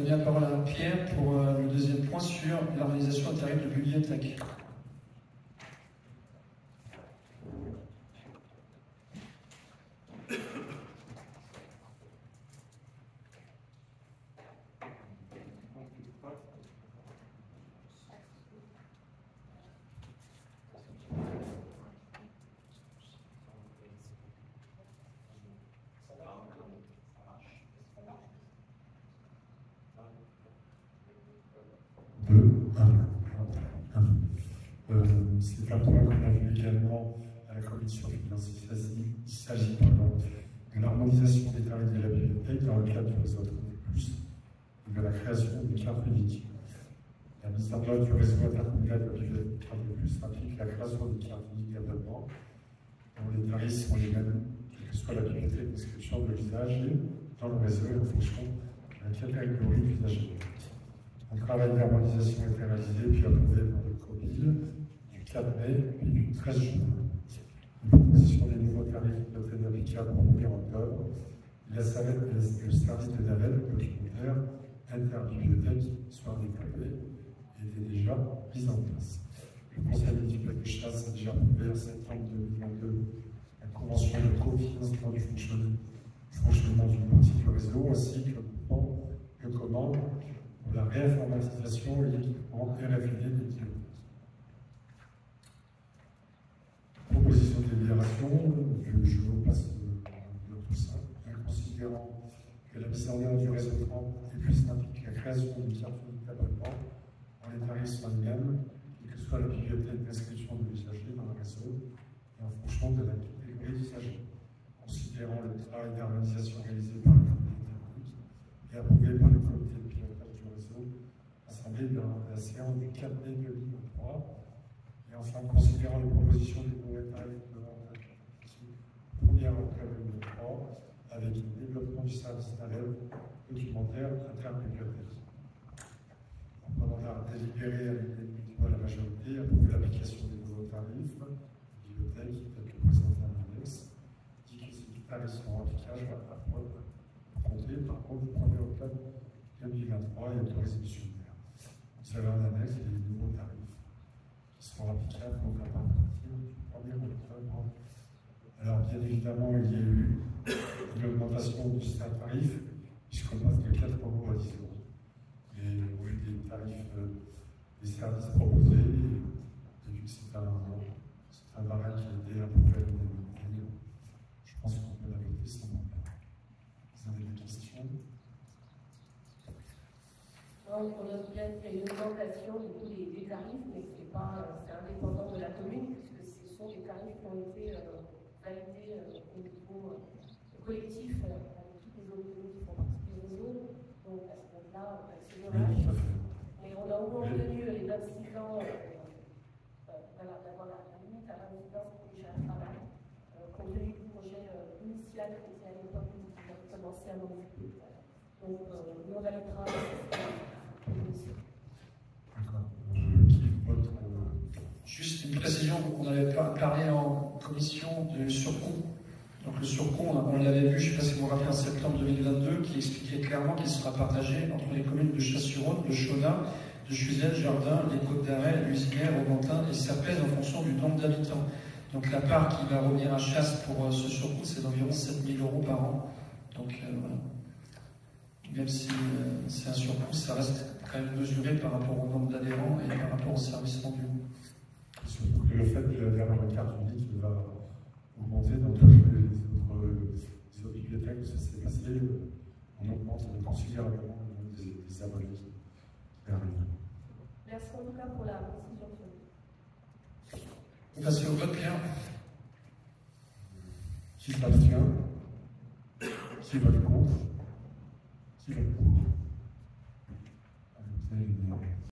donner la parole à Pierre pour le deuxième point sur l'harmonisation des tarifs de bibliothèque. C'est un point qu'on a vu également à la commission des finances. Il s'agit de l'harmonisation des tarifs de la bibliothèque dans le cadre du réseau Plus et de la création des cartes uniques. La mise en œuvre du réseau intercommunal de la bibliothèque Plus implique la création des cartes uniques d'abonnement dont les tarifs sont les mêmes, quelle que soit la bibliothèque d'inscription de l'usage dans le réseau et en fonction de la catégorie d'usagers. Un travail d'harmonisation a été réalisé puis approuvé par le COBIL du 4 mai et du 13 juin. Une proposition des nouveaux tarifs doit être applicable au 1er octobre. Il y a le service de navette documentaire interbibliothèque soit développé et était déjà mis en place. Le Conseil municipal de Chasse a déjà approuvé en septembre 2022 la convention de cofinancement du fonctionnement d'une partie du réseau ainsi que le commande pour la réinformatisation et l'équipement RFID des bibliothèques. Proposition de délibération, je vous passe tout ça, en considérant que la mise en œuvre du réseau 30 et plus implique la création d'une carte d'abonnement dont les tarifs sont les mêmes, quelle que soit la bibliothèque d'inscription de l'usager dans le réseau et en fonction de la catégorie d'usager. Considérant le travail d'harmonisation réalisé par le comité technique et approuvé par le comité de pilotage du réseau assemblé dans la séance du 4 mai 2023. Et enfin, considérant les propositions des nouveaux tarifs de la 1er octobre 2023 avec le développement du service navette documentaire interbibliothèque. En prenant la délibérée avec la majorité, approuver l'application des nouveaux tarifs de bibliothèque tels que présentés en index, dit que ces tarifs seront applicables à compter par contre le 1er octobre 2023 et autorisés M. le maire. Vous avez en annexe les nouveaux tarifs qui seront applicables donc à partir du 1er octobre. Alors bien évidemment, il y a eu une augmentation du tarif puisqu'on passe de 4 € à 10 €. Et au vu des tarifs des services proposés, et vu que c'est un barème qui a été approuvé à l'unanimité, je pense qu'on peut l'adopter sans problème. Vous avez des questions? On note bien qu'il y a une augmentation du coup des tarifs, mais c'est indépendant de la commune, puisque ce sont des tarifs qui ont été validés au niveau collectif avec toutes les autres communes qui font partie du réseau. Donc à ce moment-là, c'est dommage. Mais on a au moins obtenu les 26 ans d'avoir la limite à 26 ans pour les jeunes travail, compte tenu du projet initial qui était à l'époque qui a commencé à m'occuper. Donc nous on validera Juste une précision, on avait parlé en commission du surcoût. Donc le surcoût, on l'avait vu, je ne sais pas si vous vous rappelez, en septembre 2022, qui expliquait clairement qu'il sera partagé entre les communes de Chasse-sur-Rhône, de Chaudun, de Chuzel, Jardin, les Côtes d'Arrêt, Lusinière, Romantin, et ça pèse en fonction du nombre d'habitants. Donc la part qui va revenir à Chasse pour ce surcoût, c'est d'environ 7 000 € par an. Donc voilà. Même si c'est un surcoût, ça reste quand même mesuré par rapport au nombre d'adhérents et par rapport au service rendu. Surtout que le fait d'avoir une carte unique va augmenter dans toutes les autres bibliothèques où ça s'est passé, on augmente considérablement le nombre des abonnés qui arrivent. Merci en tout cas pour la précision. Vous passez au vote, Pierre. Qui s'abstient? Qui vote contre? Qui vote pour?